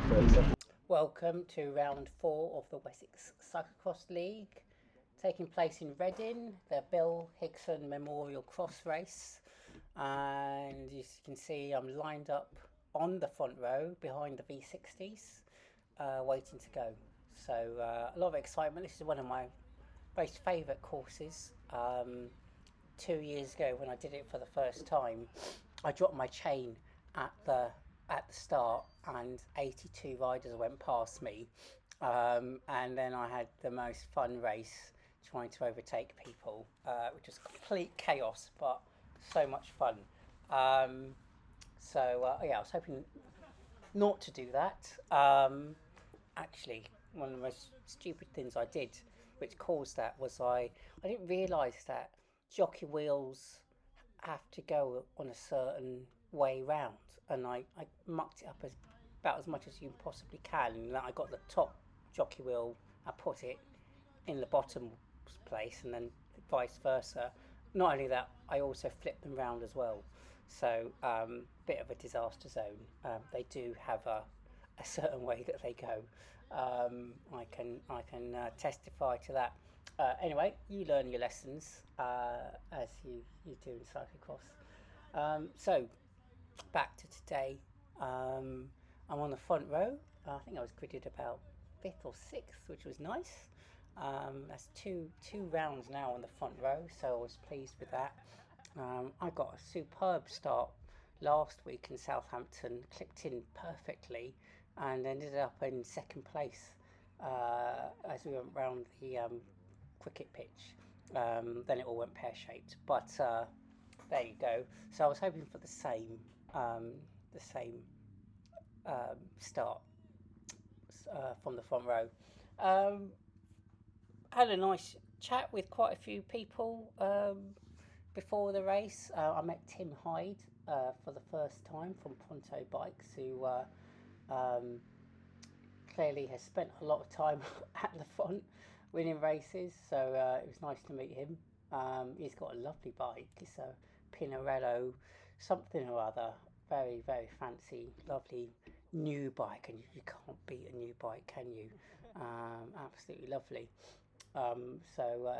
30 seconds. Welcome to round 4 of the Wessex Cyclocross League, taking place in Reading, the Bill Higson Memorial Cross Race. And as you can see, I'm lined up on the front row behind the V60s, waiting to go. So a lot of excitement. This is one of my most favourite courses. 2 years ago, when I did it for the first time, I dropped my chain at the start, and 82 riders went past me, and then I had the most fun race trying to overtake people, which was complete chaos, but so much fun. Yeah, I was hoping not to do that. Actually, one of the most stupid things I did, which caused that, was I didn't realise that jockey wheels have to go on a certain way round, and I mucked it up about as much as you possibly can. And I got the top jockey wheel, I put it in the bottom place, and then vice versa. Not only that, I also flipped them round as well. So bit of a disaster zone. They do have a certain way that they go. I can testify to that. Anyway, you learn your lessons as you do in cyclocross. So back to today. I'm on the front row. I think I was gridded about fifth or sixth, which was nice. That's two rounds now on the front row, so I was pleased with that. I got a superb start last week in Southampton, clipped in perfectly, and ended up in second place as we went round the cricket pitch. Then it all went pear-shaped, but there you go. So I was hoping for the same start from the front row. Had a nice chat with quite a few people before the race. I met Tim Hyde for the first time from Pronto Bikes, who clearly has spent a lot of time at the front winning races, so it was nice to meet him. He's got a lovely bike. It's a Pinarello something or other, very, very fancy, lovely new bike, and you can't beat a new bike, can you? Absolutely lovely.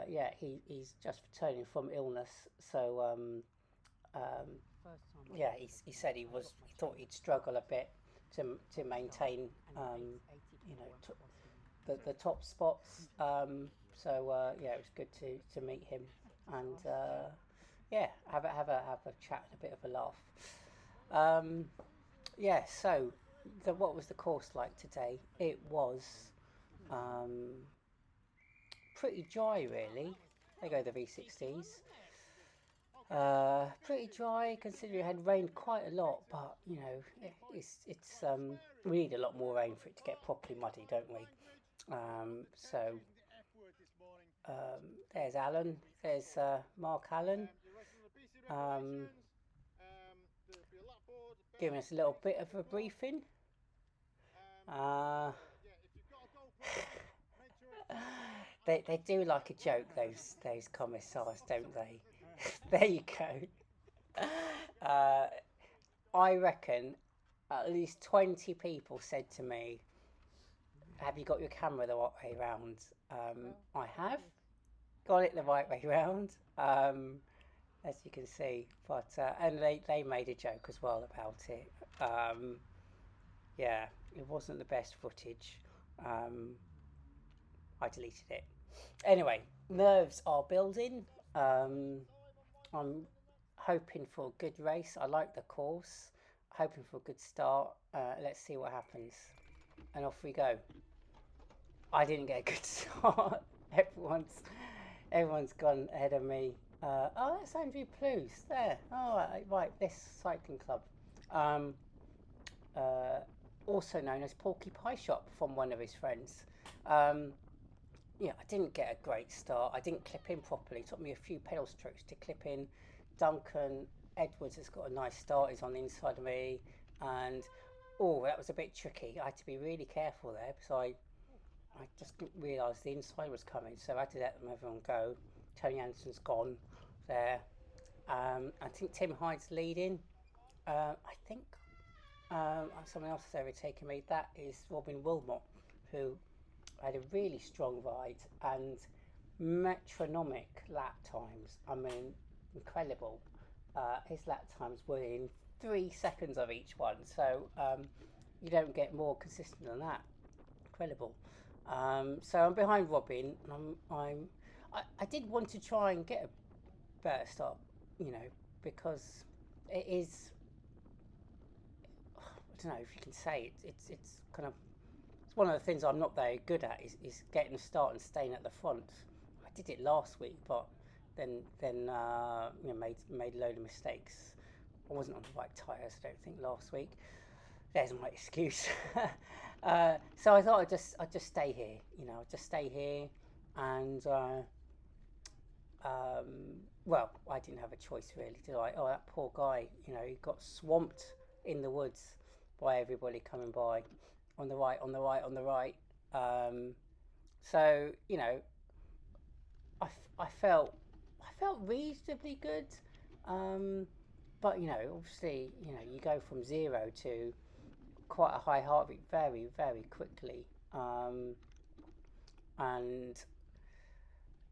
Yeah, he's just returning from illness, so yeah, he said he thought he'd struggle a bit to maintain the top spots. Yeah, it was good to meet him, and yeah, have a chat and a bit of a laugh. Yeah, so what was the course like today? It was pretty dry, really. There go the V60s. Pretty dry, considering it had rained quite a lot, but it's we need a lot more rain for it to get properly muddy, don't we? So there's Alan, there's Mark Allen, um, giving us a little bit of a briefing. Uh, they do like a joke, those commissars, don't they? There you go. I reckon at least 20 people said to me, "Have you got your camera the right way round?" I have got it the right way round, as you can see. But and they made a joke as well about it. Yeah, it wasn't the best footage. I deleted it. Anyway, nerves are building. I'm hoping for a good race. I like the course. Hoping for a good start. Let's see what happens. And off we go. I didn't get a good start. Everyone's gone ahead of me. Oh, that's Andrew Plews there. Oh, right, this cycling club. Um, Also known as Porky Pie Shop from one of his friends. Yeah, I didn't get a great start. I didn't clip in properly. It took me a few pedal strokes to clip in. Duncan Edwards has got a nice start. He's on the inside of me. And, oh, that was a bit tricky. I had to be really careful there because I just didn't realise the inside was coming. So I had to let everyone go. Tony Anderson's gone there. I think Tim Hyde's leading. I think someone else has overtaken me. That is Robin Wilmot, who had a really strong ride and metronomic lap times. I mean, incredible. His lap times were in 3 seconds of each one, so you don't get more consistent than that. Incredible. So I'm behind Robin, and I did want to try and get a better start, you know, because it is. I don't know if you can say it. It's kind of it's one of the things I'm not very good at is getting a start and staying at the front. I did it last week, but then you know made a load of mistakes. I wasn't on the right tyres, I don't think, last week. There's my excuse. So I thought I'd just stay here. You know, I'd just stay here, and well, I didn't have a choice really, did I? Oh, that poor guy. You know, he got swamped in the woods by everybody coming by on the right, on the right, on the right. Um, so you know, I felt reasonably good. Um, but you know, obviously, you know, you go from zero to quite a high heart rate very, very quickly. And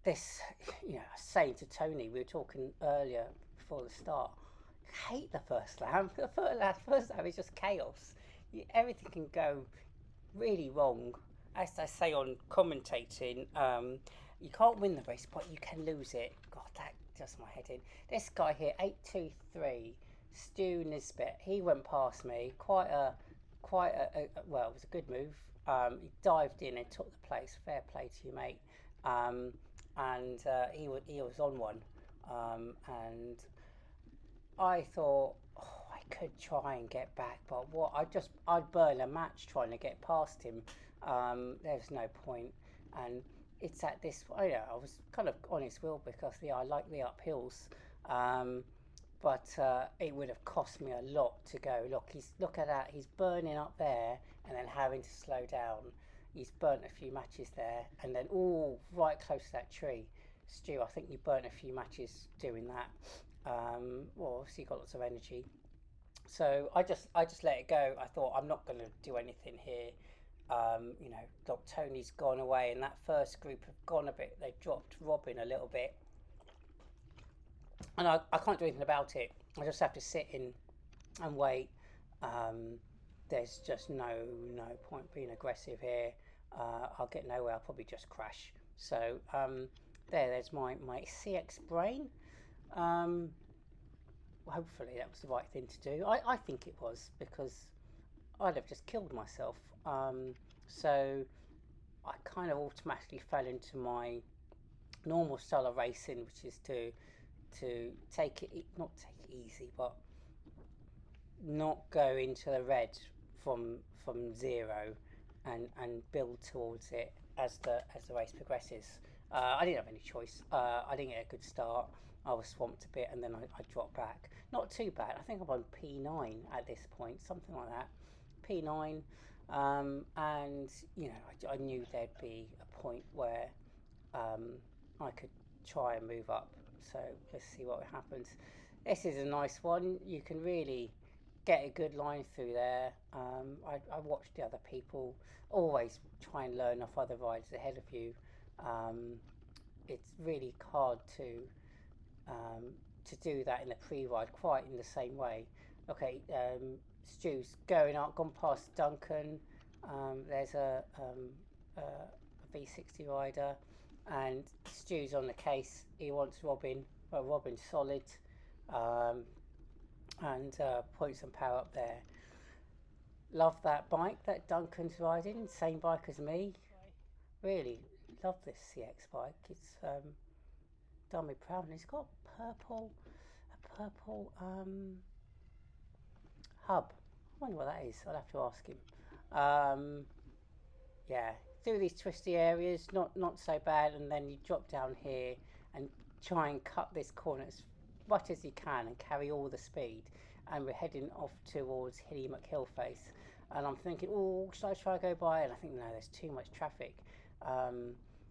this, you know, saying to Tony, we were talking earlier before the start. I hate the first lap. The first lap is just chaos. Everything can go really wrong. As I say on commentating, you can't win the race, but you can lose it. God, that does my head in. This guy here, 823, Stu Nisbet, he went past me. Well, it was a good move. He dived in and took the place. Fair play to you, mate. And he was on one. And I thought, oh, I could try and get back, but I'd burn a match trying to get past him. There's no point. And it's at this, I was kind of on his wheel because I like the uphills. But it would have cost me a lot to go. Look at that. He's burning up there and then having to slow down. He's burnt a few matches there, and then right close to that tree. Stu, I think you burnt a few matches doing that. Well, obviously you got lots of energy. So I just let it go. I thought I'm not going to do anything here. You know, look, Tony's gone away, and that first group have gone a bit. They dropped Robin a little bit, and I can't do anything about it. I just have to sit in and wait. There's just no point being aggressive here. I'll get nowhere. I'll probably just crash. So there's my CX brain. Hopefully that was the right thing to do. I think it was, because I'd have just killed myself. So I kind of automatically fell into my normal style of racing, which is to not take it easy, but not go into the red from zero and build towards it as the race progresses. I didn't have any choice. I didn't get a good start. I was swamped a bit, and then I dropped back. Not too bad. I think I'm on P9 at this point, something like that. P9, and you know, I knew there'd be a point where I could try and move up. So let's see what happens. This is a nice one. You can really get a good line through there. I watched the other people. Always try and learn off other riders ahead of you. It's really hard to do that in the pre-ride quite in the same way. Okay, Stu's gone past Duncan. There's a V60 rider, and Stu's on the case. He wants Robin. Well, Robin's solid, and points and power up there. Love that bike that Duncan's riding. Same bike as me. Really love this CX bike. It's done me proud, and it's got a purple hub. I wonder what that is. I'll have to ask him. Yeah, through these twisty areas, not so bad, and then you drop down here and try and cut this corner as much as you can and carry all the speed. And we're heading off towards Hilly McHillface, and I'm thinking, oh, should I try to go by? And I think, no, there's too much traffic.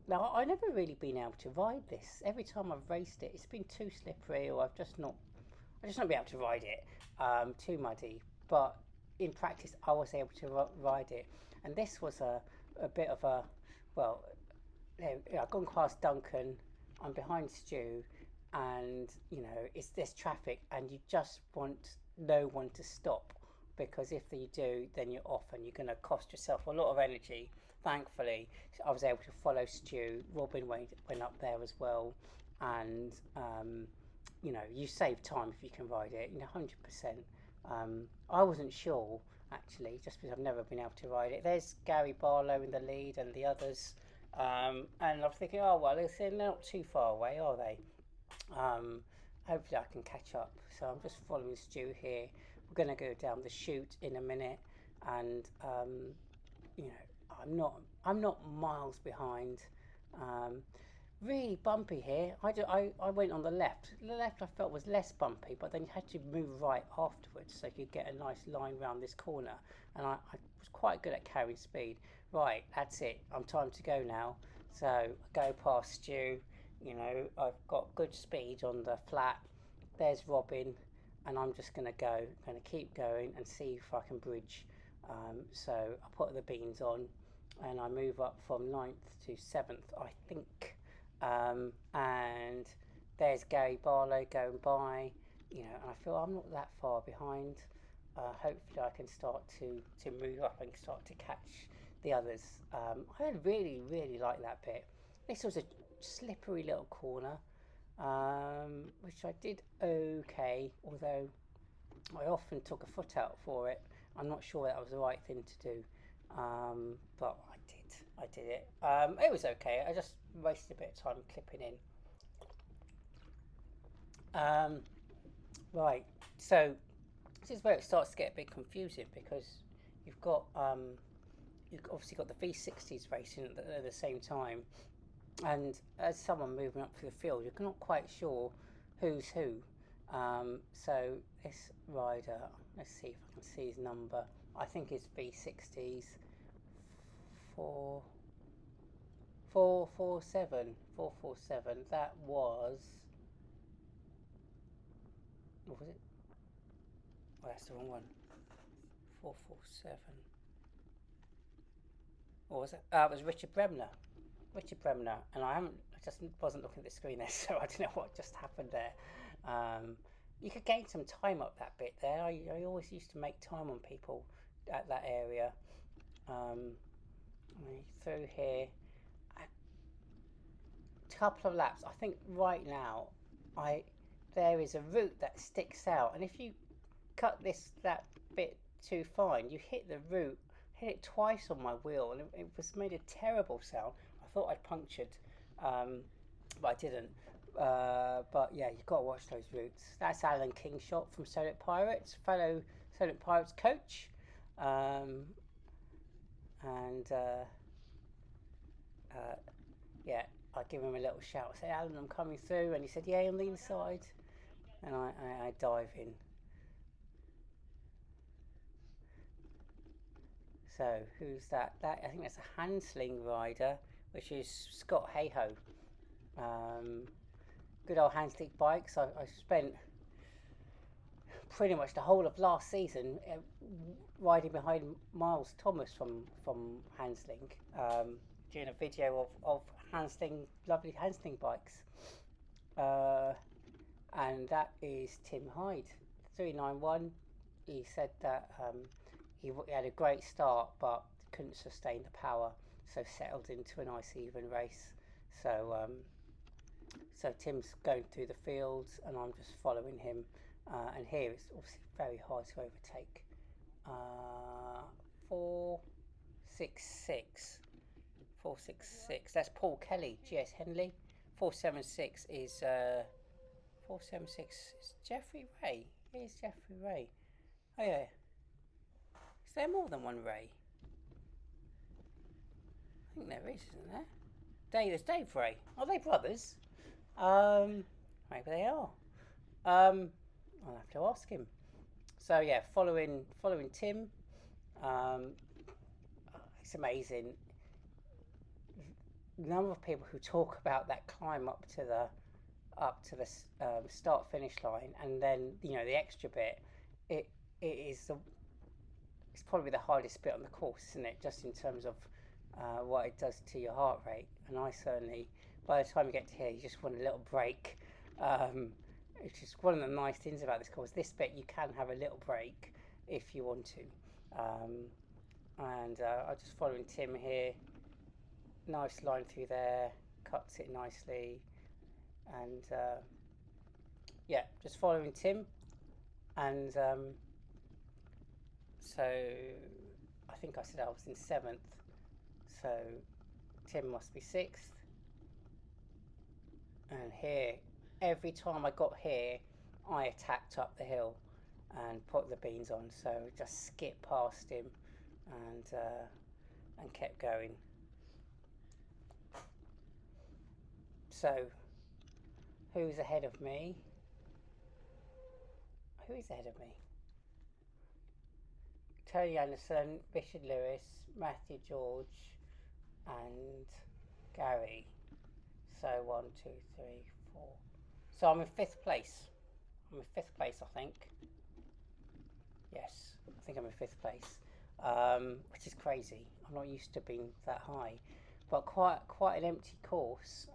Now, I've never really been able to ride this. Every time I've raced it, it's been too slippery, or I just not been able to ride it. Too muddy. But in practice I was able to ride it, and this was a bit of a, well, I've gone past Duncan, I'm behind Stu, and it's this traffic, and you just want no one to stop, because if you do, then you're off, and you're going to cost yourself a lot of energy. Thankfully, I was able to follow Stu. Robin went up there as well, and you save time if you can ride it. 100%. I wasn't sure actually, just because I've never been able to ride it. There's Gary Barlow in the lead, and the others. And I'm thinking, oh well, they're not too far away, are they? Um, Hopefully I can catch up. So I'm just following Stu here. We're going to go down the chute in a minute, and you know, I'm not miles behind. Um, Really bumpy here. I went on the left. The left I felt was less bumpy, but then you had to move right afterwards so you could get a nice line round this corner. And I was quite good at carrying speed. Right, that's it. I'm time to go now. So I go past Stu. I've got good speed on the flat. There's Robin, and I'm just going to go. Going to keep going and see if I can bridge. So I put the beans on, and I move up from ninth to 7th, I think. And there's Gary Barlow going by, and I feel I'm not that far behind. Hopefully I can start to move up and start to catch the others. I really, really like that bit. This was a slippery little corner, which I did okay, although I often took a foot out for it. I'm not sure that was the right thing to do, but I did it. It was okay. I just wasted a bit of time clipping in. Right, so this is where it starts to get a bit confusing, because you've got you've obviously got the V60s racing at the same time, and as someone moving up through the field, you're not quite sure who's who. So this rider, let's see if I can see his number. I think it's V60s. 447. That was. What was it? Oh, that's the wrong one. 447. What was it? It was Richard Bremner. And I just wasn't looking at the screen there, so I don't know what just happened there. You could gain some time up that bit there. I always used to make time on people at that area. Through here, a couple of laps. I think right now, there is a route that sticks out, and if you cut that bit too fine, you hit the route. Hit it twice on my wheel, and it was made a terrible sound. I thought I'd punctured, but I didn't. But yeah, you've got to watch those routes. That's Alan Kingshot from Solent Pirates, fellow Solent Pirates coach. Yeah, I give him a little shout. I say, Alan, I'm coming through, and he said, yeah, on the inside, and I dive in. So who's that? I think that's a Hansling rider, which is Scott Hayhoe. Good old Hansling bikes. I spent pretty much the whole of last season riding behind Miles Thomas from Hansling, doing a video of lovely Hansling bikes. And that is Tim Hyde, 391. He said that he had a great start, but couldn't sustain the power, so settled into a nice even race. So Tim's going through the fields, and I'm just following him. And here it's obviously very hard to overtake. 466. That's Paul Kelly, GS Henley. 476 is 476 is Jeffrey Ray. Here's Jeffrey Ray. Oh yeah. Is there more than one Ray? I think there is, isn't there? There's Dave Ray. Are they brothers? Maybe they are. I'll have to ask him. So yeah, following Tim. It's amazing. The number of people who talk about that climb up to the start finish line, and then the extra bit. It is it's probably the hardest bit on the course, isn't it? Just in terms of what it does to your heart rate. And I certainly, by the time you get to here, you just want a little break. Um, which is one of the nice things about this course. This bit you can have a little break if you want to. Um, and I'm just following Tim here. Nice line through there, cuts it nicely, and yeah, just following Tim. And so I think I said I was in seventh, so Tim must be sixth. And here, every time I got here, I attacked up the hill and put the beans on. So just skipped past him and kept going. So who's ahead of me? Who is ahead of me? Tony Anderson, Richard Lewis, Matthew George, and Gary. So 1, 2, 3, 4. So I'm in fifth place. I'm in fifth place, I think. Yes, I think I'm in fifth place, which is crazy. I'm not used to being that high, but quite an empty course.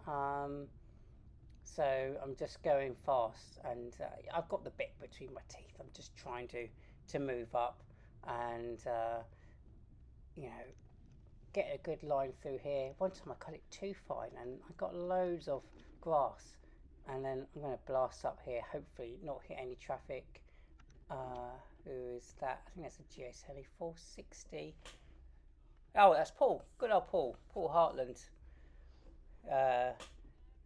So I'm just going fast, and I've got the bit between my teeth. I'm just trying to move up, and you know, get a good line through here. One time I cut it too fine, and I got loads of grass, and then I'm going to blast up here. Hopefully, not hit any traffic. Who is that? I think that's a GSLE 460. Oh, that's Paul. Good old Paul. Paul Hartland.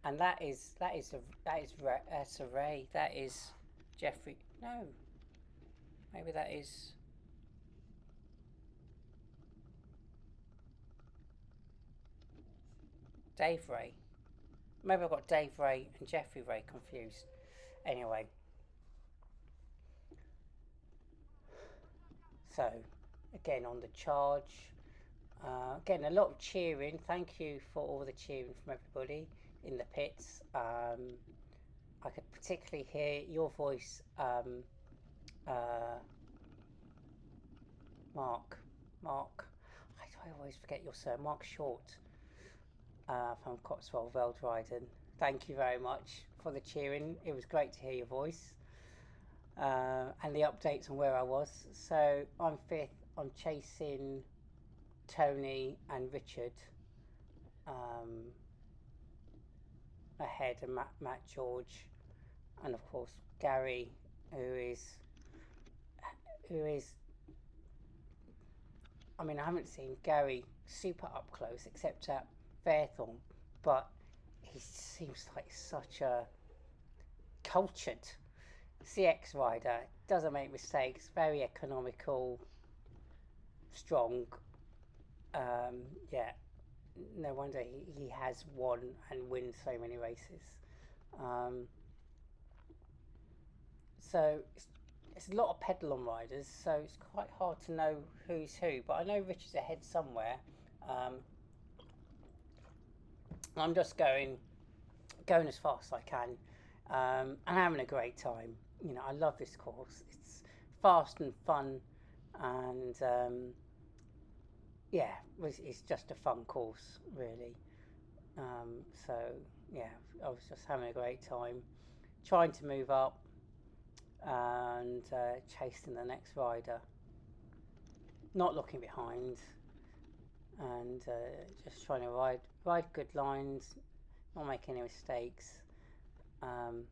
And that's a Ray. That is Jeffrey. No, maybe that is Dave Ray. Maybe I've got Dave Ray and Jeffrey Ray confused. Anyway, so again on the charge. Again, a lot of cheering. Thank you for all the cheering from everybody in the pits. I could particularly hear your voice, Mark. Mark. I always forget your surname. Mark Short from Cotswold Veld Riding. Thank you very much for the cheering. It was great to hear your voice and the updates on where I was. So I'm fifth. I'm chasing Tony and Richard ahead, and Matt George, and of course Gary, who is. I mean, I haven't seen Gary super up close except at Fairthorn, but he seems like such a cultured CX rider. Doesn't make mistakes. Very economical, strong. Yeah, no wonder he has won and wins so many races. So it's a lot of pedal-on riders, so it's quite hard to know who's who. But I know Richard's ahead somewhere. I'm just going as fast as I can, and having a great time. You know, I love this course. It's fast and fun, and yeah, it's just a fun course, really. So yeah, I was just having a great time, trying to move up and chasing the next rider, not looking behind, and just trying to ride good lines, not make any mistakes. I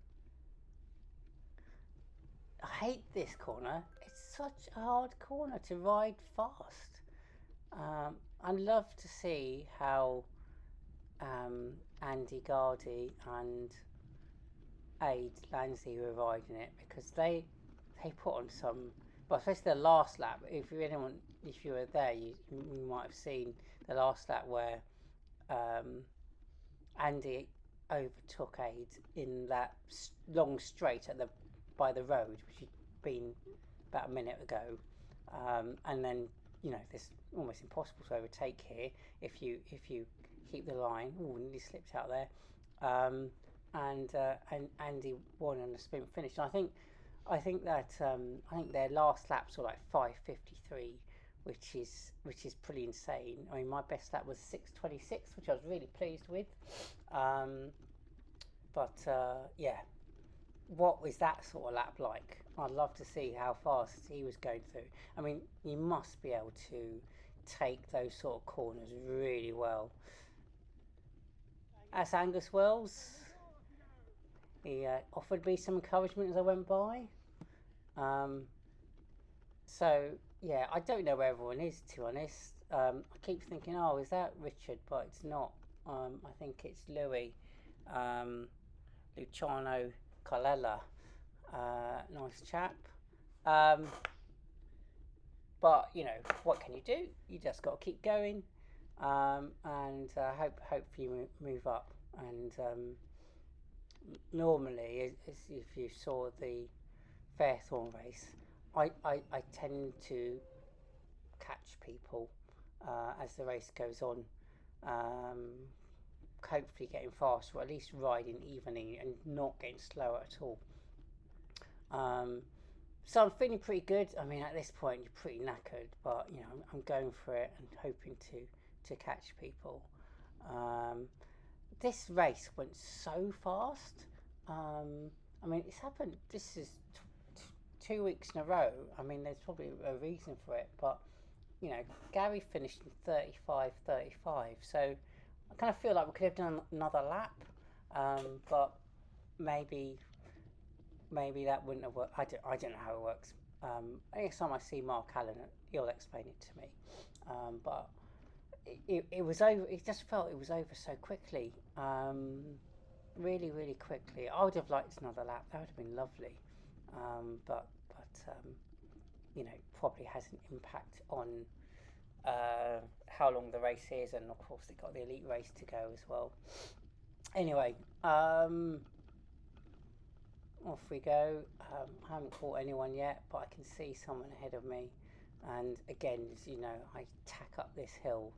hate this corner. It's such a hard corner to ride fast. I'd love to see how Andy Gardy and Aid Lansley were riding it, because they put on some. Well, especially the last lap. If you were there, you might have seen the last lap where Andy overtook Aid in that long straight by the road, which he'd been about a minute ago, and then it's almost impossible to overtake here if you keep the line. Oh, nearly slipped out there. And Andy won on the sprint finish. And I think that their last laps were like 5:53, which is pretty insane. I mean, my best lap was 6:26, which I was really pleased with. Um, but yeah, what was that sort of lap like? I'd love to see how fast he was going through. I mean, you must be able to take those sort of corners really well. As Angus Wells, he offered me some encouragement as I went by. Um, so yeah, I don't know where everyone is, to be honest. I keep thinking, oh, is that Richard? But it's not. I think it's Louis, um, Luciano Colella. Nice chap. Um, but you know, what can you do? You just got to keep going, and hopefully move up. And normally, as if you saw the Fairthorn race, I tend to catch people as the race goes on. Um, Hopefully getting faster, or at least riding evenly and not getting slower at all. Um, so I'm feeling pretty good. I mean, at this point, you're pretty knackered, but you know, I'm going for it and hoping to catch people. Um, this race went so fast. I mean, it's happened. This is 2 weeks in a row. I mean, there's probably a reason for it, but you know, Gary finished in 35:35, so I kind of feel like we could have done another lap, but maybe that wouldn't have worked. I don't know how it works. Next time I see Mark Allen, he'll explain it to me. But it was over. It just felt it was over so quickly. Really, really quickly. I would have liked another lap. That would have been lovely. But you know, probably has an impact on how long the race is, and of course they've got the elite race to go as well. Anyway, off we go. I haven't caught anyone yet, but I can see someone ahead of me. And again, as you know, I tack up this hill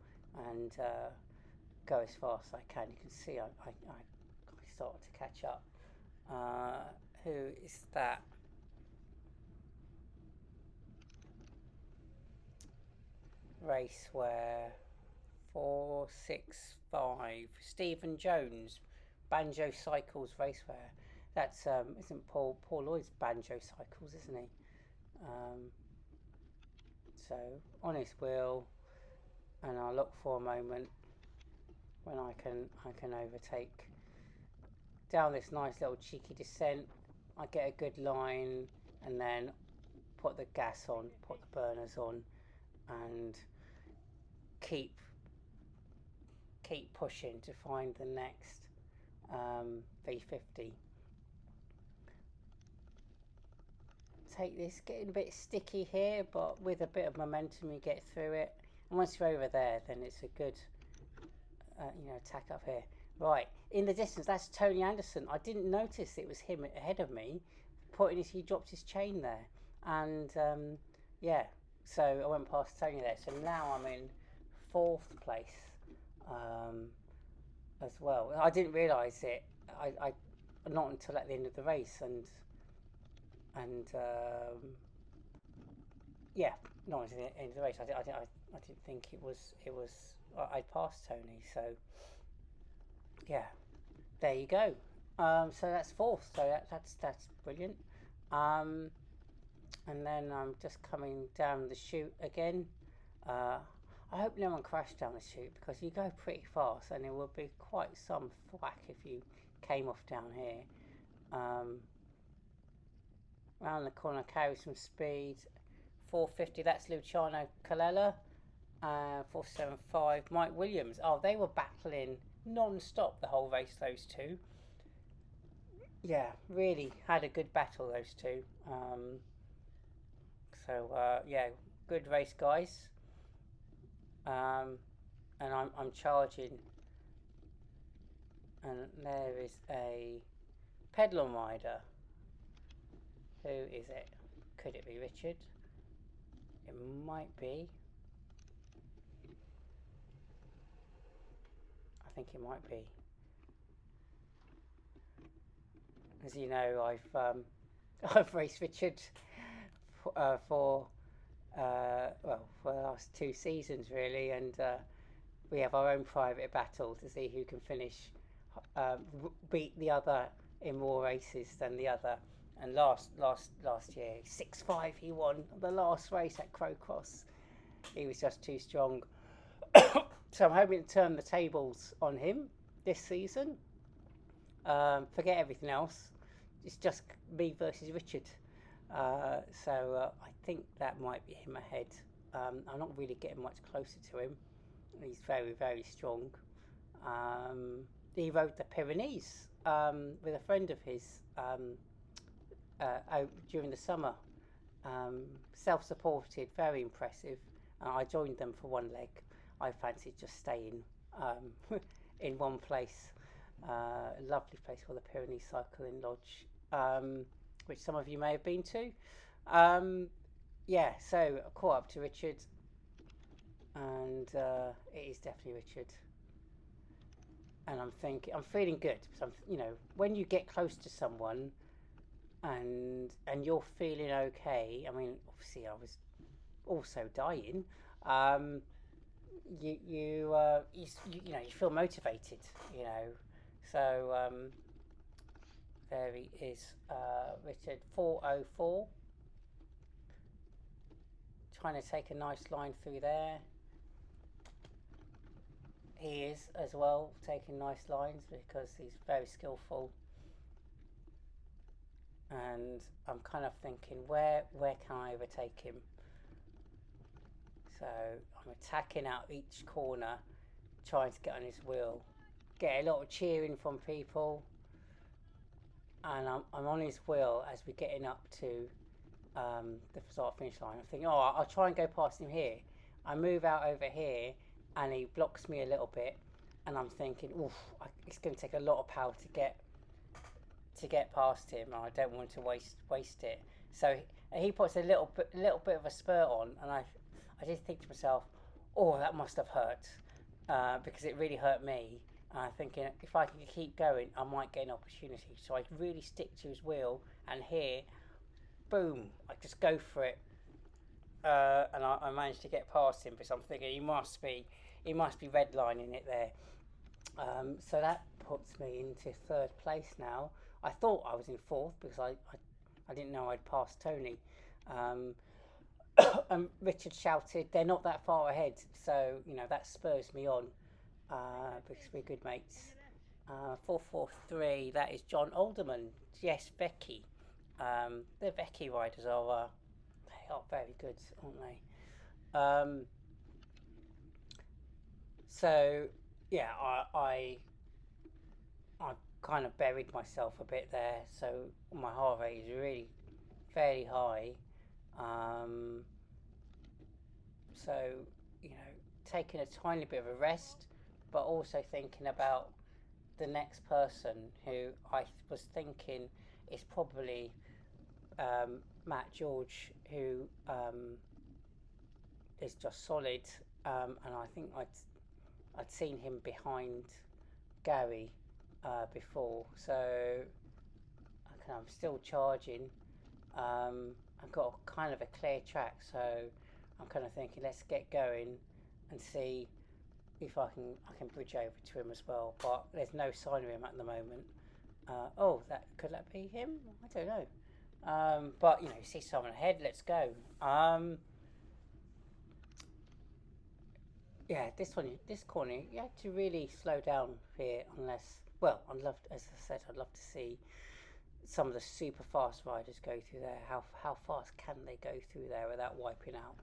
and go as fast as I can. You can see I start to catch up. Who is that? Raceware 465. Stephen Jones, Banjo Cycles Raceware. That's isn't Paul Lloyd's Banjo Cycles, isn't he? Um, so on his wheel, and I'll look for a moment when I can overtake. Down this nice little cheeky descent, I get a good line, and then put the gas on, put the burners on, and keep pushing to find the next V50. Take this, getting a bit sticky here, but with a bit of momentum you get through it. And once you're over there, then it's a good tack up here. Right, in the distance, that's Tony Anderson. I didn't notice it was him ahead of me. He dropped his chain there, and yeah, so I went past Tony there. So now I'm in fourth place as well. I didn't realise it. I not until at the end of the race, and yeah, not until the end of the race. I didn't think it was I'd passed Tony. So yeah, there you go. So that's fourth. So that's brilliant. Um, and then I'm just coming down the chute again. I hope no one crashed down the chute because you go pretty fast, and it would be quite some thwack if you came off down here. Round the corner, carry some speed. 450. That's Luciano Colella. 475. Mike Williams. Oh, they were battling non-stop the whole race. Those two. Yeah, really had a good battle. Those two. Yeah, good race, guys. And I'm charging, and there is a pedal rider. Who is it? Could it be Richard? It might be. I think it might be. As you know, I've I've raced Richard for well, for the last 2 seasons really, and we have our own private battle to see who can finish, beat the other in more races than the other. And last year, 6-5 he won the last race at Crowcross. He was just too strong. So I'm hoping to turn the tables on him this season. Forget everything else. It's just me versus Richard. So I think that might be him ahead. I'm not really getting much closer to him. He's very, very strong. He rode the Pyrenees with a friend of his during the summer. Self-supported, very impressive. I joined them for one leg. I fancied just staying in one place. A lovely place called the Pyrenees Cycling Lodge, which some of you may have been to. Yeah, so I caught up to Richard, and it is definitely Richard. And I'm feeling good because when you get close to someone, and you're feeling okay. I mean, obviously, I was also dying. You feel motivated. So there he is, Richard 404. Trying to take a nice line through there. He is as well taking nice lines because he's very skillful. And I'm kind of thinking, where can I overtake him? So I'm attacking out each corner, trying to get on his wheel. Get a lot of cheering from people. And I'm on his wheel as we're getting up to the start finish line. I'm thinking, I'll try and go past him here. I move out over here, and he blocks me a little bit. And I'm thinking, it's going to take a lot of power to get past him. And I don't want to waste it. So he puts a little bit of a spurt on, and I just think to myself, that must have hurt, because it really hurt me. And I'm thinking, if I can keep going, I might get an opportunity. So I really stick to his wheel, and here, boom, I just go for it. And I managed to get past him, because I'm thinking he must be redlining it there. So that puts me into third place now. I thought I was in fourth because I didn't know I'd passed Tony. And Richard shouted, "They're not that far ahead." So that spurs me on, because we're good mates. 443. That is John Alderman. Yes, Becky. The Becky riders are they are very good, aren't they? So yeah, I kind of buried myself a bit there. So my heart rate is really fairly high. So taking a tiny bit of a rest, but also thinking about the next person who I was thinking is probably Matt George, who is just solid, and I think I'd seen him behind Gary before, so I'm still charging. I've got kind of a clear track, so I'm kind of thinking, let's get going and see if I can bridge over to him as well. But there's no sign of him at the moment. Could that be him? I don't know. But you see someone ahead. Let's go. Yeah, this corner, you have to really slow down here, unless, I'd love to see some of the super fast riders go through there. How fast can they go through there without wiping out?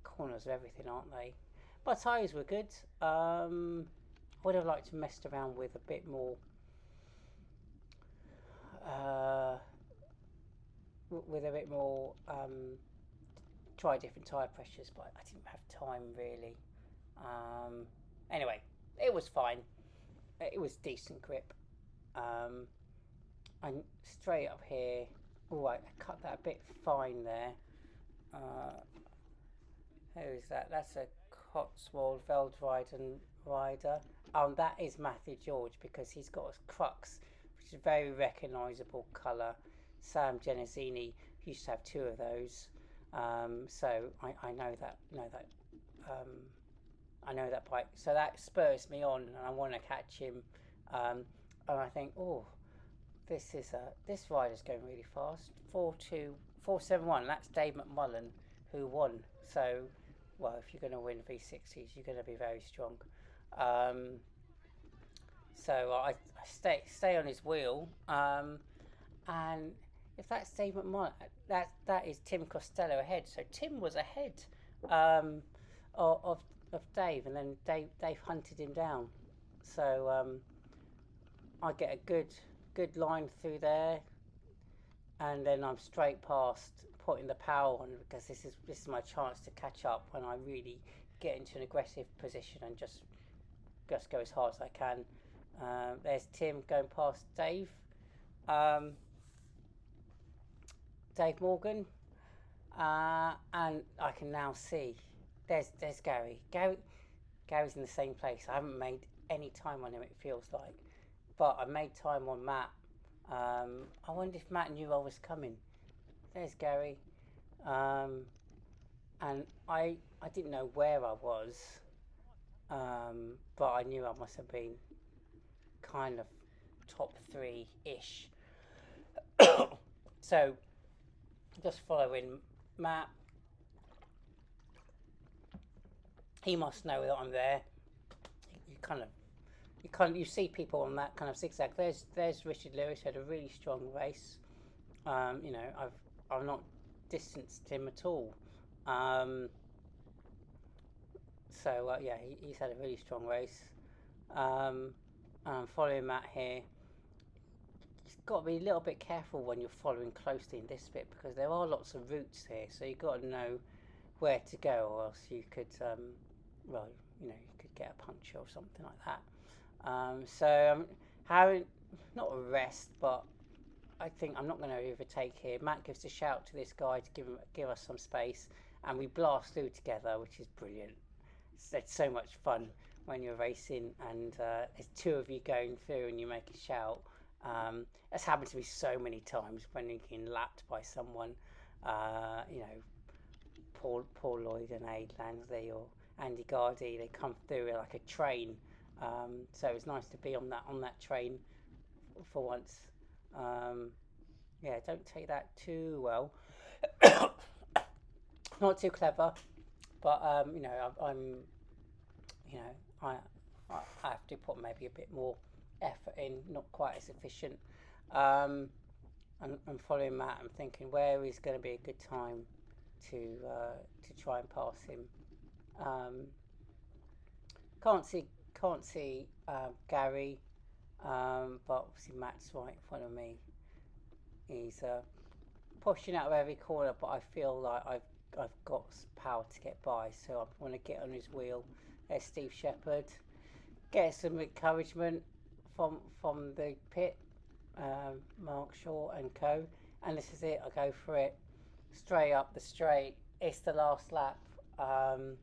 Corners are everything, aren't they? But tyres were good. I would have liked to messed around with a bit more, try different tyre pressures, but I didn't have time really. Anyway, it was fine. It was decent grip. And straight up here, I cut that a bit fine there. Who's that? That's a Cotswold Veldriden rider. That is Matthew George, because he's got a crux, which is a very recognisable colour. Sam Genesini used to have two of those. So I um, I know that bike. So that spurs me on, and I want to catch him. And I think, oh, this rider's going really fast. 4.2.471. That's Dave McMullen who won. So, well, if you're going to win V60s, you're going to be very strong. Um, so I stay on his wheel. And if that's Dave McMullen, that is Tim Costello ahead. So Tim was ahead um, of of Dave, and then Dave hunted him down. So I get a good line through there, and then I'm straight past, putting the power on, because this is my chance to catch up when I really get into an aggressive position and just go as hard as I can. There's Tim going past Dave. Um, Dave Morgan, and I can now see there's Gary. Gary's in the same place. I haven't made any time on him. It feels like, but I made time on Matt. I wonder if Matt knew I was coming. There's Gary, um, and I didn't know where I was, but I knew I must have been kind of top three ish. So just following Matt. He must know that I'm there. You see people on that kind of zigzag. There's Richard Lewis, had a really strong race. I've not distanced him at all. Um, yeah, he's had a really strong race. And I'm following Matt here. You've got to be a little bit careful when you're following closely in this bit, because there are lots of routes here, so you've got to know where to go, or else you could, you could get a puncture or something like that. So I'm having not a rest, but I think I'm not going to overtake here. Matt gives a shout to this guy to give us some space, and we blast through together, which is brilliant. It's so much fun when you're racing, and there's two of you going through, and you make a shout. That's happened to me so many times when you're getting lapped by someone. Paul Lloyd and Aid Lansley or Andy Gardy, they come through like a train. So it's nice to be on that train for once. Yeah, don't take that too well. Not too clever, but I'm I have to put maybe a bit more effort in, not quite as efficient. Um, I'm following Matt. I'm thinking where is going to be a good time to try and pass him. Um, can't see Gary, but obviously Matt's right in front of me. He's pushing out of every corner, but I feel like I've got power to get by, so I want to get on his wheel. There's Steve Shepherd. Get some encouragement from the pit, Mark Shaw and co. And this is it. I go for it straight up the straight. It's the last lap, and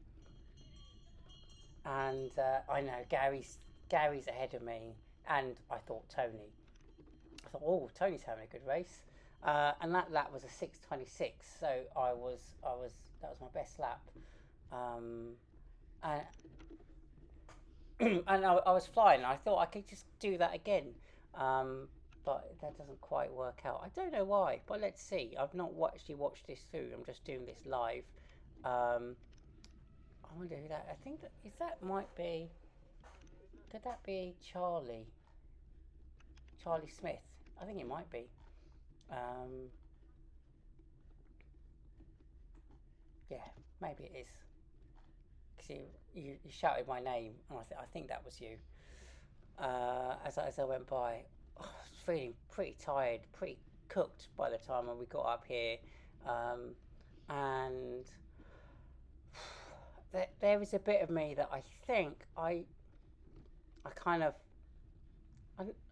I know Gary's ahead of me, and I thought Tony. I thought, oh, Tony's having a good race, and that lap was a 6:26. So that was my best lap, and and I was flying. I thought I could just do that again, but that doesn't quite work out. I don't know why, but let's see. I've not actually watched this through. I'm just doing this live. I wonder who that. I think that might be. Could that be Charlie Smith? I think it might be. Um, yeah, maybe it is. Because you shouted my name, and I think that was you. As I went by, I was feeling pretty tired, pretty cooked by the time when we got up here, and there was a bit of me that I think I kind of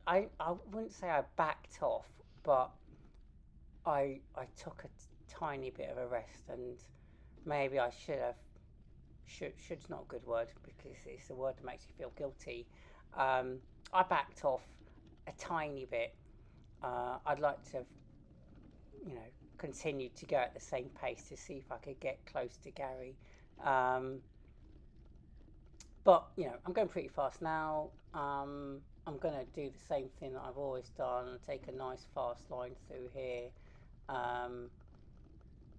I wouldn't say I backed off, but I took a tiny bit of a rest, and maybe I should have. Should's not a good word, because it's a word that makes you feel guilty. I backed off a tiny bit. I'd like to have, continued to go at the same pace to see if I could get close to Gary. Um, but I'm going pretty fast now. I'm going to do the same thing that I've always done, take a nice fast line through here, um,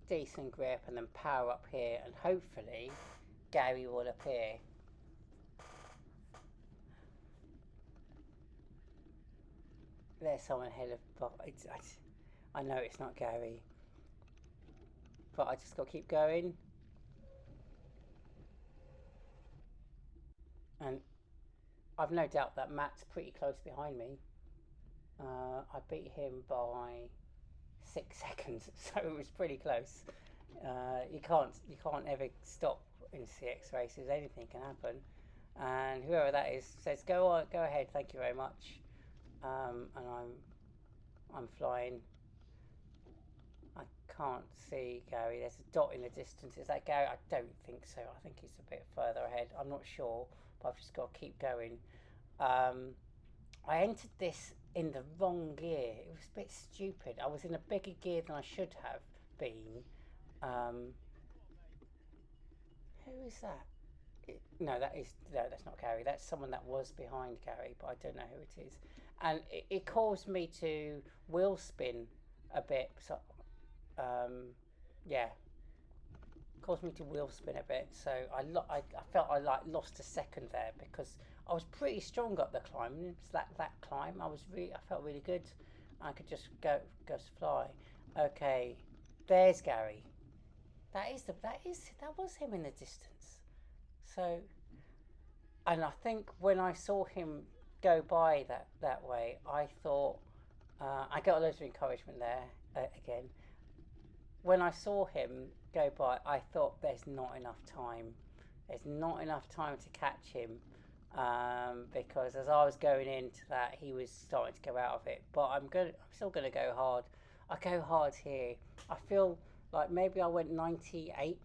decent grip, and then power up here, and hopefully Gary will appear. There's someone ahead of, but I know it's not Gary, but I just got to keep going. And I've no doubt that Matt's pretty close behind me. I beat him by 6 seconds, so it was pretty close. You can't ever stop in CX races. Anything can happen. And whoever that is says, "Go on, go ahead. Thank you very much." And I'm flying. I can't see Gary. There's a dot in the distance. Is that Gary? I don't think so. I think he's a bit further ahead. I'm not sure, but I've just got to keep going. I entered this in the wrong gear. It was a bit stupid. I was in a bigger gear than I should have been. Um, who is that? No, that's not Gary. That's someone that was behind Gary, but I don't know who it is. And it caused me to wheel spin a bit. So, yeah, caused me to wheel spin a bit. So I felt I like lost a second there because I was pretty strong up the climb. It's that climb. I felt really good. I could just go fly. Okay, there's Gary. That was him in the distance. So, and I think when I saw him go by that way, I thought I got loads of encouragement there again. When I saw him go by, I thought there's not enough time. There's not enough time to catch him because as I was going into that, he was starting to go out of it. But I'm still gonna go hard. I go hard here. I feel like maybe I went 98%.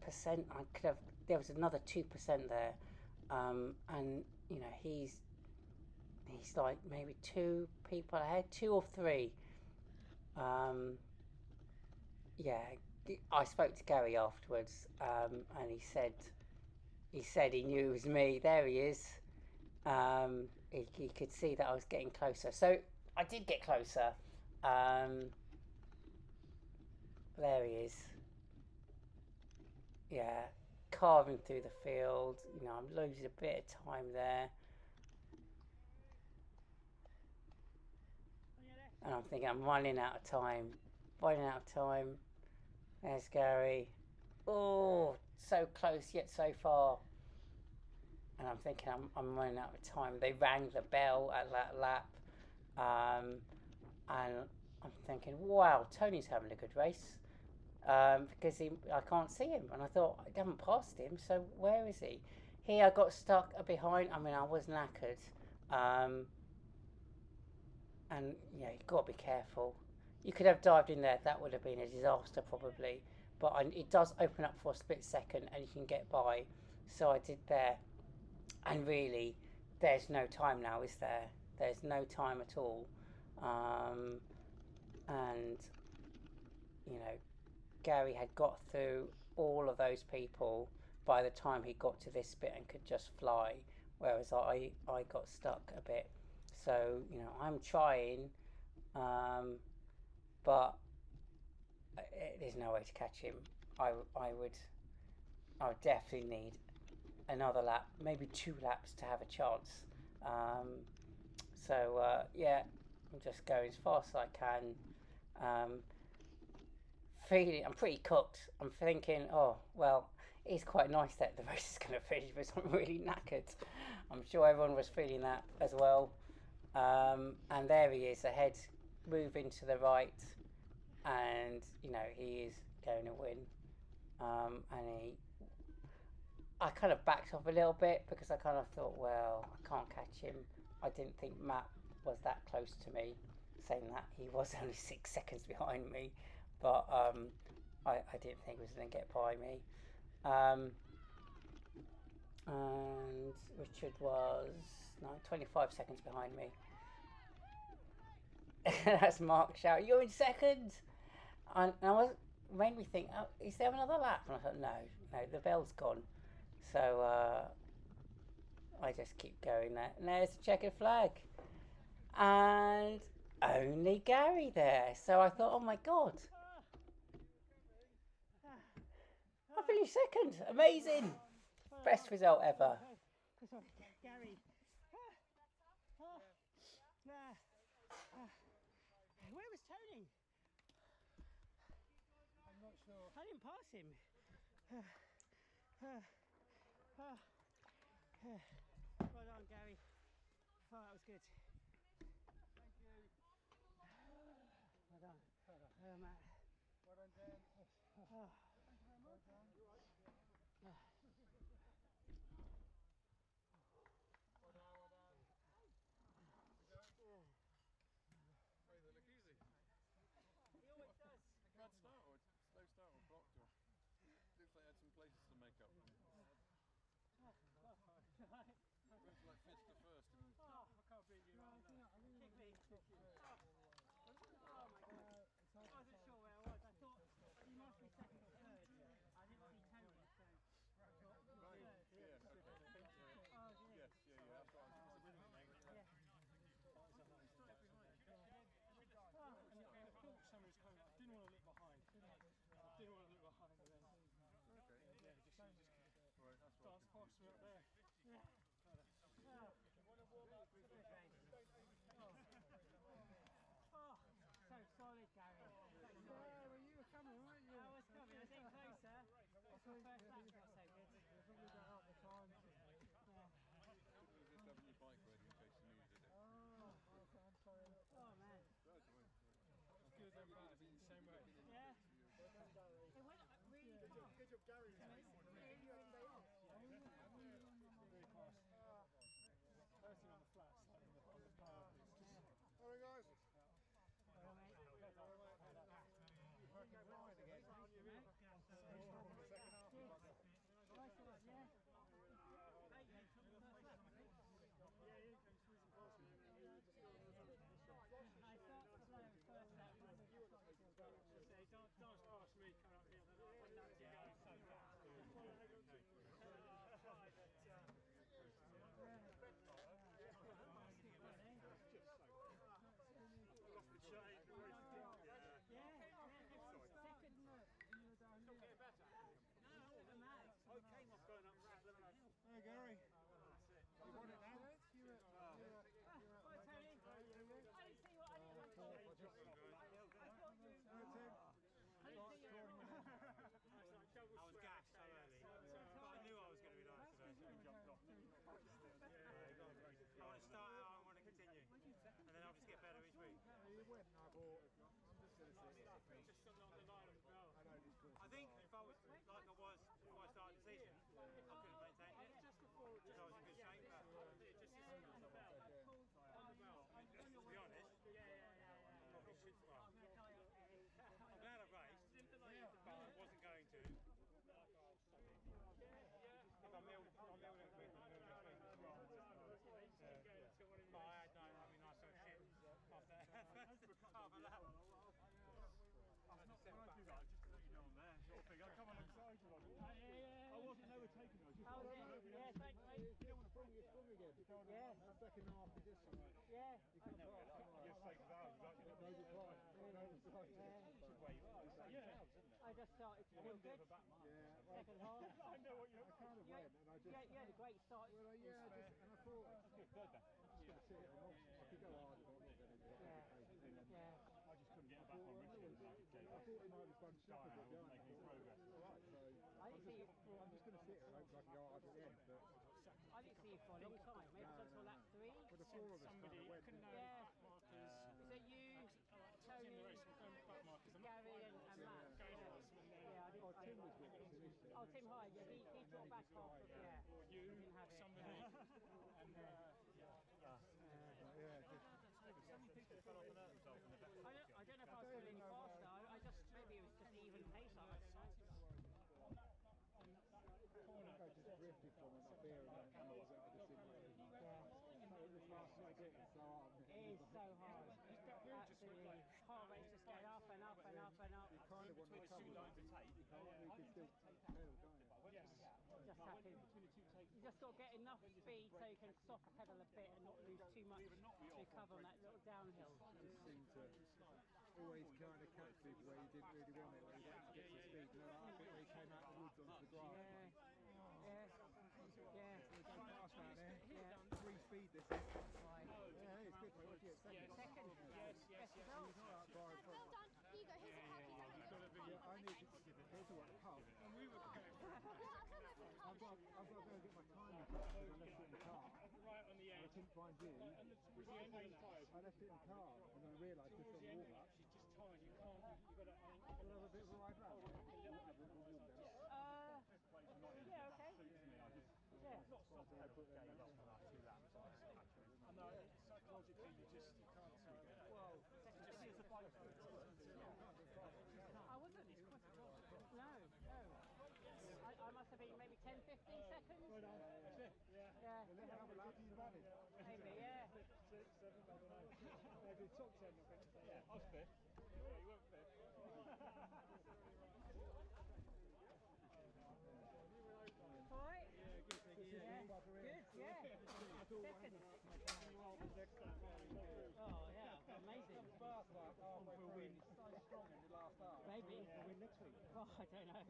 I could have. There was another 2% there, and he's like maybe two people ahead, two or three. Um, yeah, I spoke to Gary afterwards, and he said he knew it was me. There he is. He could see that I was getting closer, so I did get closer. Um, there he is. Yeah, carving through the field. I'm losing a bit of time there, and I'm thinking I'm running out of time. Running out of time. There's Gary. Oh, so close yet so far. And I'm thinking I'm running out of time. They rang the bell at that lap, um, and I'm thinking, wow, Tony's having a good race because I can't see him, and I thought I haven't passed him, so where is he? Here I got stuck behind. I mean, I was knackered, um, and you've got to be careful. You could have dived in there. That would have been a disaster probably, but it does open up for a split second, and you can get by. So I did there. And really, there's no time now, is there? There's no time at all. Um, and, you know, Gary had got through all of those people by the time he got to this bit and could just fly, whereas I got stuck a bit. So, I'm trying, um, but there's no way to catch him. I would definitely need another lap, maybe 2 laps to have a chance. Um, yeah, I'm just going as fast as I can. Um, I'm pretty cooked. I'm thinking, oh well, it's quite nice that the race is going to finish, but I'm really knackered. I'm sure everyone was feeling that as well. And there he is ahead, moving to the right, and he is going to win. And I kind of backed off a little bit because I kind of thought, well, I can't catch him. I didn't think Matt was that close to me, saying that he was only 6 seconds behind me, but I didn't think he was going to get by me. And Richard was 25 seconds behind me. That's Mark shouting, "You're in second!" and I was made me think, oh, is there another lap? And I thought, no, no, the bell's gone. So I just keep going there. And there's a checkered flag. And only Gary there. So I thought, oh my God. I finished second. Amazing. Best result ever. Gary. Where was Tony? I'm not sure. I didn't pass him. Well done, Gary. Oh, that was good. Thank you. Well done. Matt. Well done, Dan. Oh. Thank you very much. Well done. Well done, well done. Hey, they look easy. He always does. A bad start or slow start or blocked or looks like I had some places to make up. Went from like fifth to first and I can't beat you. Kick me. Oh my God. I wasn't sure where I was. I thought you must be second or third. I didn't see Tony, so I thought you were third. yes, okay. Oh, yeah. Yes, yeah, that's what I was winning. Yeah. I thought someone was coming. I didn't want to look behind. I didn't want to look behind and then. Okay. Yeah, just Right, that's what dance past me up there. Yeah. Oh, so solid, Gary. Well, you were coming, weren't you? I was coming. I was getting closer. That's the first lap got so good. You've probably got half the time. Yeah. was just having your bike ready in case you needed it. Oh, okay, I'm sorry. Oh man. That's all right. It's good then, but the same way. Yeah. It went really fast. Good job, Gary. Really, really fast. Very fast. First on the flats, like on the power. All right, guys. Well, mate. Fucking flying again. You're in. So strong in the second half. Nice one, yeah. Hey, mate, took the first lap, I think. Yeah, he came squeezing past me. I started slow first lap. He danced past me, coming up here, then I went down to go so fast. Hey Gary, you want it now? Hi Tony. I didn't see what I didn't see. I thought you. I was gassed so early, but I knew I was going to be nice today. I want to start out, I want to continue, and then I'll just get better each week. You went and I thought, I'm just going to sit there. Just something on the line as well. I know this course. I think if I was like I was before I started the season, I could have maintained it, because I was in good shape, but On the bell. On the bell. to be honest, probably should, well, I'm glad I've raced, but I wasn't going to. If I milled it with but I had no, I mean, I felt shit after half a lap. I come alongside you. I wasn't overtaking you. Yeah, thanks, mate. You don't want to bring your swim again. Yeah. The second half is just something. Yeah. You can pass. Just take it out. No reply. No reply. I just started to feel good. Second half. I know what you're. I kind of went and I just. You had a great start. Well, yeah, and I thought I'm just going to sit here. I could go hard, but I'm not going to do it. Yeah. I just couldn't get back on Richmond. I thought he might have bunched up a bit behind. Making progress. Right, so I'm just going to sit here and hope I can go hard at the end. But I didn't see you for a long time. Maybe until lap 3. for the four of us, kind of went. Yeah. Is it you, Tony, Gary and Matt? Yeah, I didn't Oh, Tim was with us initially. Oh, Tim Hyde, yeah, he dropped back off. Yeah. You, Didn't have it. somebody, and Yeah, just. so many people fell off an earth result in the back. I don't know if I was going any faster. I just, maybe it was just even pace. I don't know. I just drifted from him up there and then I was out of the simulator. It was last night getting so hard. It is so hard. Absolutely. Heart rate's just going up and up and up and up. two lines of tape. You can't, you can still pedal, can't you? Just have to. You just got to get enough speed so you can soft pedal a bit and not lose too much recover on that little downhill. It seemed to always kind of catch people where you didn't really want it, where you wanted to get some speed. You know, like that bit where you came out of the woods onto the grass. Yeah. We go past out there. Yeah. 3 speed this is. Right. Yeah, it's good. What do you get? Second? Second. Yes. Result. Well done. Here you go. Here's a package. Yeah, I need to here's what pub. And we were going I've got to go and get my timing because I left it in the car. right on the I edge. couldn't find you. Was the end of the tires? I left it in the car and then I realised just on the warm up. She's just tired. You can't. You've got to. We'll have a bit of a ride round. Yeah, okay. Yeah. I put the gauge on for like 2 laps. I know. Psychologically, you can't see it. Well, Just see as a bonus. I wasn't. No. I must have been maybe 10, 15 seconds. Yeah. Look how many laps you've added. Maybe, yeah. 6, 7, I don't know. Maybe top 10, I think. Yeah, I was fifth. Yeah, you weren't fifth. All right? Yeah, good thing. Yeah. Good, yeah. Second. Oh, yeah. Amazing. Fast like halfway through. Win. So strong in the last half. Maybe. We'll win next week. Oh, I don't know.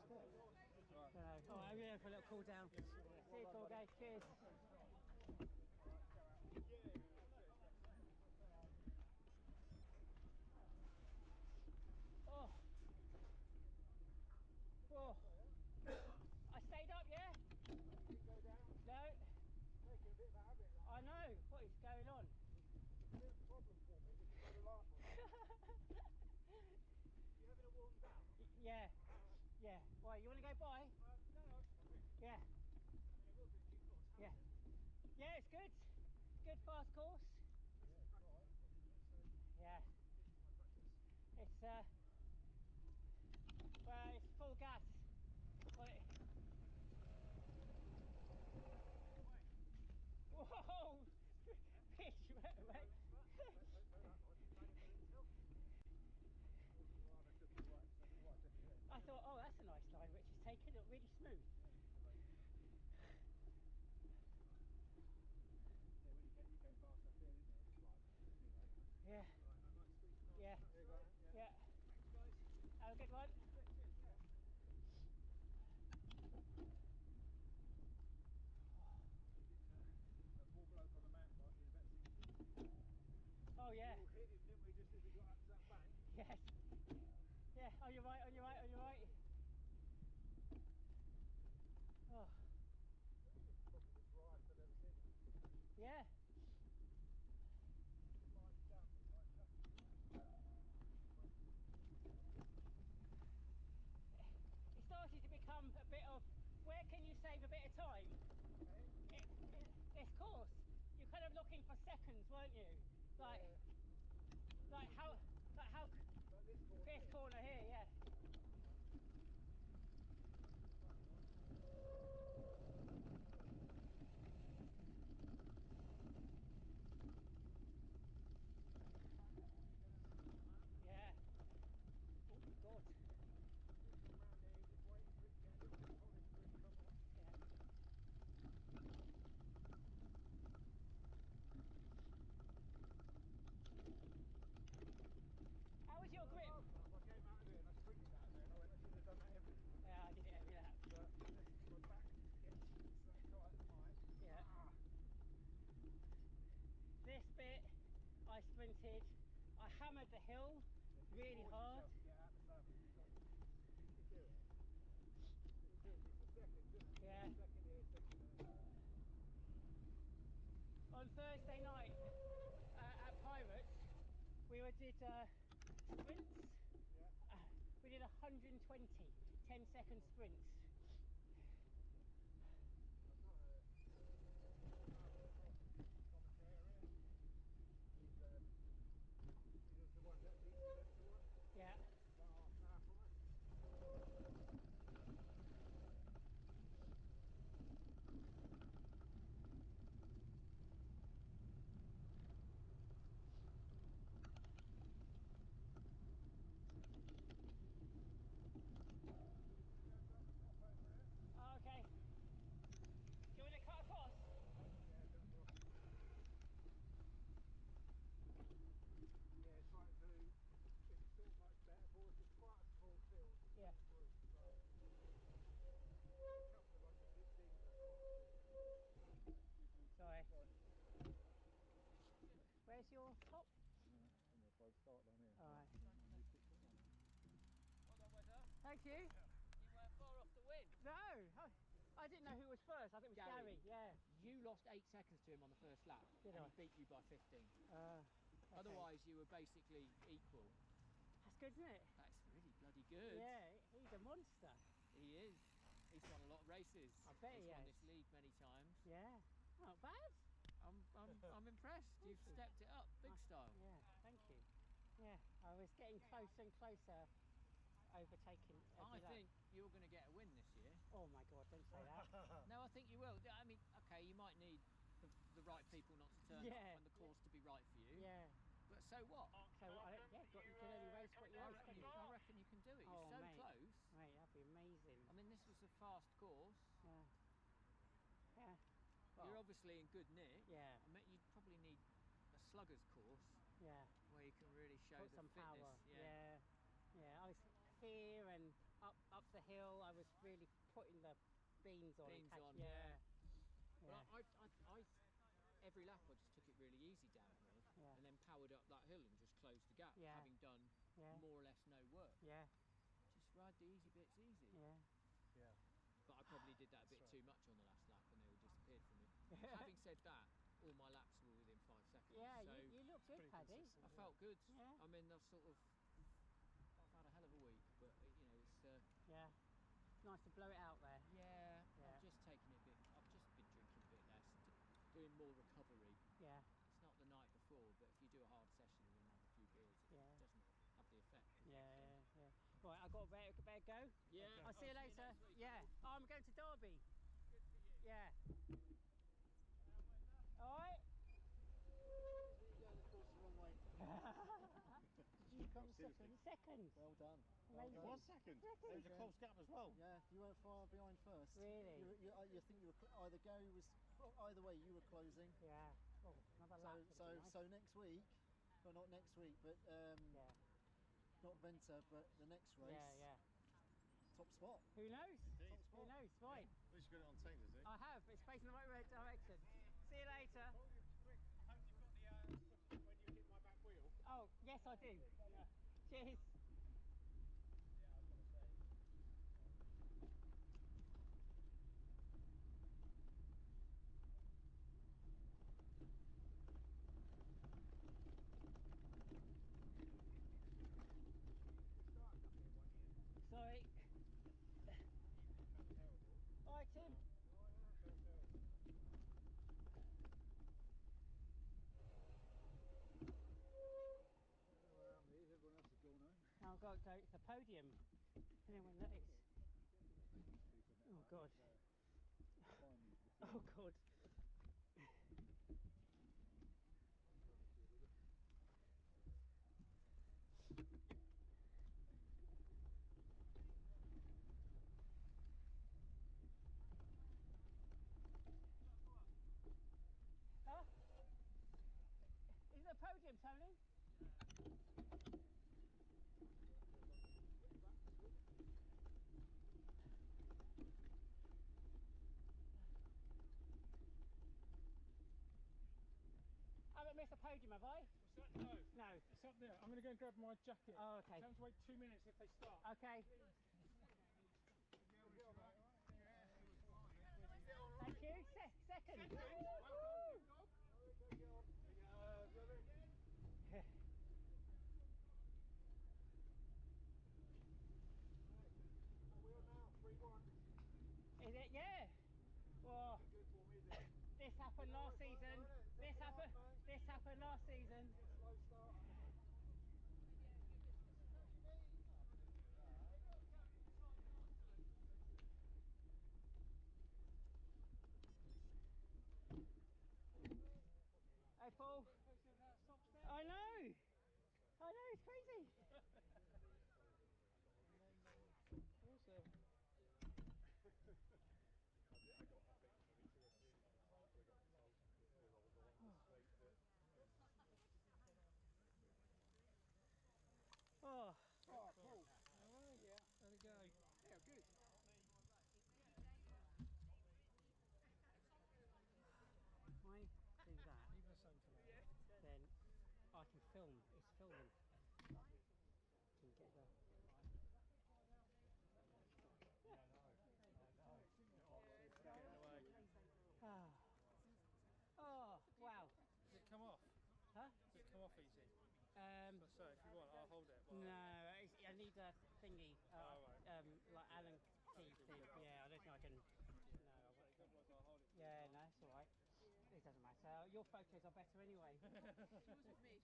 Don't know. All right, I'm here for a little cool down. See you, cool guys. Cheers. Oh. Whoa. I stayed up, yeah? No. I know. What is going on? It's a bit of a problem for me because the last one. You having a warm down? Yeah. Yeah. Why, you want to go by? Yeah. Yeah. Yeah, it's good. Good fast course. Yeah. It's well, it's full gas. Whoa! Pitch, wait. I thought, oh, that's a nice line which is taken it really smooth. Yeah. Yeah. Yeah. Have a good one. Oh yeah. Yes. Yeah, on your right, on your right, on your right. Oh. Yeah. It started to become a bit of, where can you save a bit of time? This course, you're kind of looking for seconds, weren't you? Like how this corner here, yeah. Yeah. Oh God. Yeah. How was your grip? Yeah, I did it every lap. Yeah. This bit, I sprinted. I hammered the hill really hard. Yeah. On Thursday night at Pirates, we did sprints. We did 120 10-second sprints. Yeah. where's your top? By the start line here. All right. Well done, Wesser. Thank you. You weren't far off to win. No, I didn't know who was first. I think it was Gary. Yeah. You lost 8 seconds to him on the first lap, Did and I? he beat you by 15. Okay. Otherwise, you were basically equal. That's good, isn't it? That's really bloody good. Yeah, he's a monster. He is. He's won a lot of races. I bet He's he won has. this league many times. Yeah. Not bad. I'm impressed. You've stepped it up, big style. Yeah, thank you. Yeah, I was getting closer and closer, overtaking. I think you're going to get a win this year. Oh my God! Don't say that. No, I think you will. I mean, okay, you might need the right people not to turn up and the course to be right for you. Yeah. But so what? So you can only race what you race. I reckon you can do it. You're so mate. close. Mate, that'd be amazing. I mean, this was a fast course. Yeah. Yeah. You're obviously in good nick. Yeah. I mean, you'd probably need a slugger's course. Yeah. Where you can really show Put the some fitness. power. Yeah. Yeah. I was here and up the hill. I was really putting the beans on. Yeah. Well, I every lap I just took it really easy downhill and then powered up that hill and just closed the gap, having done more or less no work. Yeah. Just ride the easy bits easy. Yeah. Yeah. But I probably did that a bit too much on the last lap and they all disappeared from me. Having said that, all my laps were within 5 seconds. Yeah, so you look good, Paddy. I felt good. Yeah. I mean, I've had a hell of a week, but you know, it's yeah, it's nice to blow it out there. Yeah. I've just taken it a bit. I've just been drinking a bit less, doing more recovery. Yeah. It's not the night before, but if you do a hard session and then have a few beers, it doesn't have the effect. Yeah. Right, I've got to better go. Yeah. I'll see you later. Yeah. Oh, I'm going to Derby. Good for you. Yeah. All right. Did you come second? Second. Well done. Amazing. It was second. It was a close gap as well. Yeah, you weren't far behind first. Really? You think you were either Gary was either way you were closing. Yeah. Oh, another lap. So next week, well not next week, but not Venter, but the next race. Yeah. Top spot. Who knows? Indeed. Who knows? Right. At least you got it on tape, is it? I have. It's facing the right direction. See you later. I hope you've got the when you hit my back wheel. Oh, yes, I do. Yeah. Cheers. Sorry. Alright, Tim. Everyone else is gone home. I've got to go to the podium. Anyone that is. Oh God. Oh God. Huh? Is it a podium, Tony? I haven't missed a podium, have I? What's that? No. No. It's up there. I'm going to go and grab my jacket. Oh, okay. Tell them to wait 2 minutes if they start. Okay. Thank you. Second. Is it? Yeah. Well, this happened last season. This happened last season. Hey Paul. I know, it's crazy. Oh, Paul. Alright, yeah. There we go. Yeah, good. why do that? Leave the sun tonight. Then say, if you want, I'll hold it. No, I need a thingy. Like Alan key thing. Yeah, I don't think I can. No, I'll hold it. Yeah, no, it's alright. It doesn't matter. Your photos are better anyway. She was with me, she was trying to make it.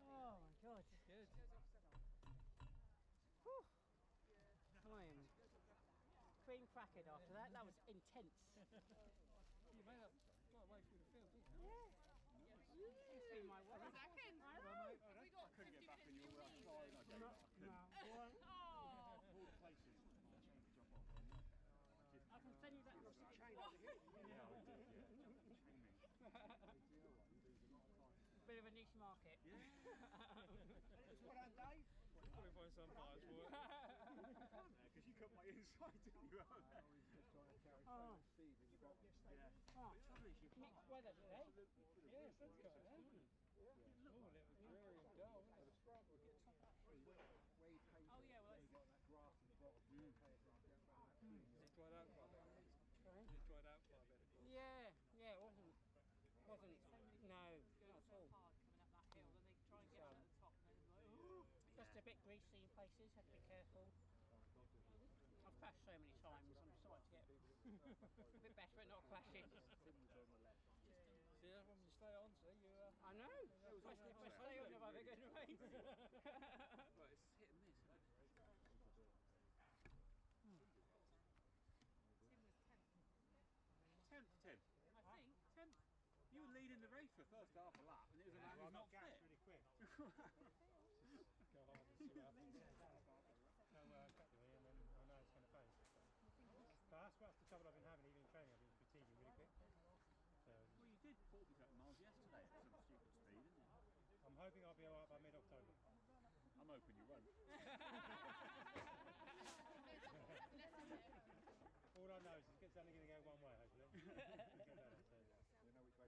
Oh my god. Good. Whew. Time. Cream crackered after that. That was intense. You made that quite a way through the field, didn't you? Yeah. It's been my way. Second. I know. We got 50 minutes when you were outside. I gave up. No. What? Oh. All the places I tried to jump off. I can send you that. Yeah, I did. Bit of a niche market. Yeah. Well done, Dave. Probably find some buyers for it. Because you cut my inside, didn't you? I was just trying to carry so much speed in the bottom. Yeah. Oh, mixed weather today. Yeah, sun's going out. Oh, it was dreary and dull, wasn't it? Wade Hayden, Oh, yeah, well, you got that grass in the bottom. You can't pay attention to get around that tree. It dried out quite a bit. Sorry? It dried out quite a bit, of course. Yeah, it wasn't, no, not at all. Hard coming up that hill, then they try and get on at the top, and then it's like, Just a bit greasy in places, had to be careful. I've crashed so many times, I'm starting to get a bit better at not crashing. See, that's when you stay on, see, you... I know, especially if I stay on if I'm going to race. Right, it's hit and miss, isn't it? Tim was 10th. 10th. I think 10th. You were leading the race for the first half a lap, and it was a man who's not gassed fit. really quick. Go on and see what happens. So effectively, and then I know it's going to phase. But that's the trouble I've been having, even in training. I've been fatiguing really quick. So Well, you did 47 miles yesterday at some stupid speed, didn't you? I'm hoping I'll be alright by mid-October. I'm hoping you won't. All I know is it's only going to go one way, hopefully. We know which way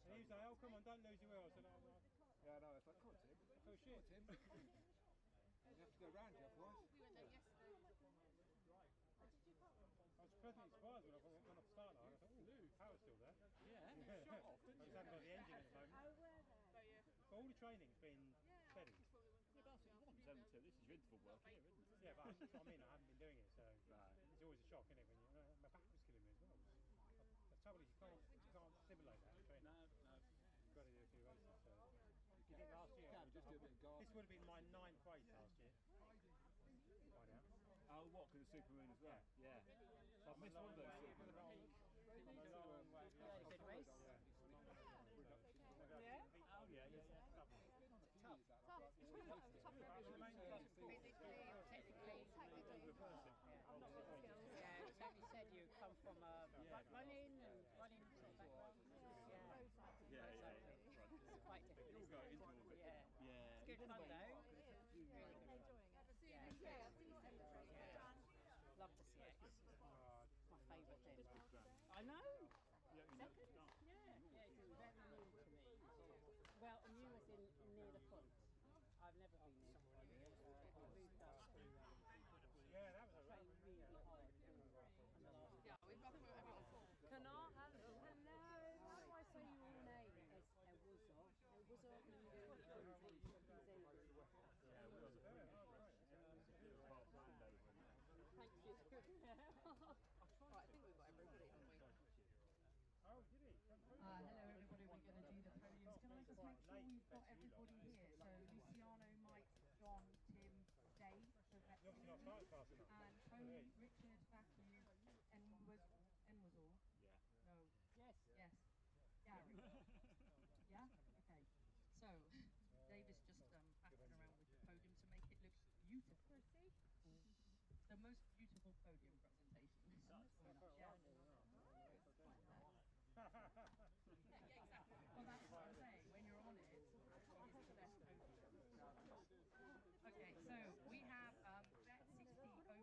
And he was like, oh come on, don't lose your wheel. I said, oh, well, Yeah, I know. It's like, come on, Tim. oh shit. Tim. You have to go round you otherwise. We went there yesterday. I was pleasantly surprised when I went off the start line. I thought, oh, power's still there. Yeah, shot off, I didn't just you? haven't got the engine at the moment. So yeah. But all the training's been steady. Yeah, but that's what you want, 7 2. This is your interval work here, isn't it? Yeah, but that's what I mean. I haven't been doing it, so Right. it's always a shock, isn't it? When you, my back was killing me as well. The trouble is you can't simulate that in training. No. You've got to do a few races. So you did last year. You just do a bit of gardening. This would have been my 9th race last year. By now. Oh, what? Because of Supermoon as well? Yeah. So I've missed one of those Supermoons. Good race. Yeah? Oh, yeah. Tough. Physically or technically? Yeah, it's like you said, you come from running and running sort of background. It's quite different. You'll go into all of it. Yeah. It's good fun though. Really good fun. Love the CX. My favourite thing. I know. Second? Yeah, it's very new to me. Well, new as in near the front. I've never been near the front. I moved up to Yeah, that was a train really hard in the last Yeah, we've got through everyone. Hello. How do I say your name? It's Elwuzor. Thank you. Right, I think we've got everybody, haven't we? Oh, did he? Hello everybody, we're going to do the podiums. Can I just make sure we've got everybody here? So Luciano, Mike, John, Tim, Dave, so that's You're not fast enough. and Tony, Richard, Matthew, Enwazor. Yeah. No. Yes. Yes. Gary. Yeah? Okay. So Dave is just faffing around with the podium to make it look beautiful. The most beautiful podium presentation. Yeah. Yeah, exactly. Well, that's what I'm saying. When you're on it, it's the best podium. Okay, so we have Bet 60 open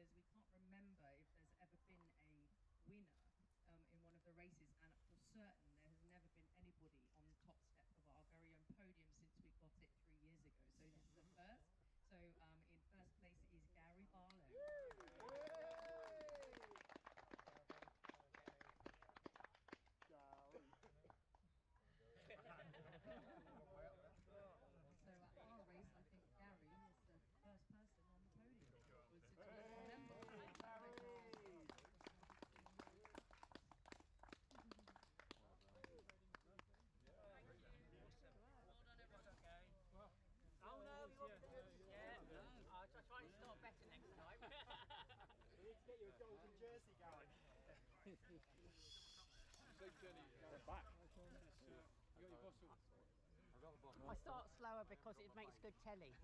because we can't remember if there's ever been a winner in one of the races, and for certain there has never been anybody on the top step of our very own podium since we got it 3 years ago. So this is the first. So in first place is Gary Barlow. So at our race, I think Gary is the first person on the podium. Since we can remember. Oh no, you want to? Yeah, no. I'll try and start better next time. We need to get you a golden jersey going. Big Jenny. Back. You got your bottle? I've got the bottle. I start slower because it makes good telly.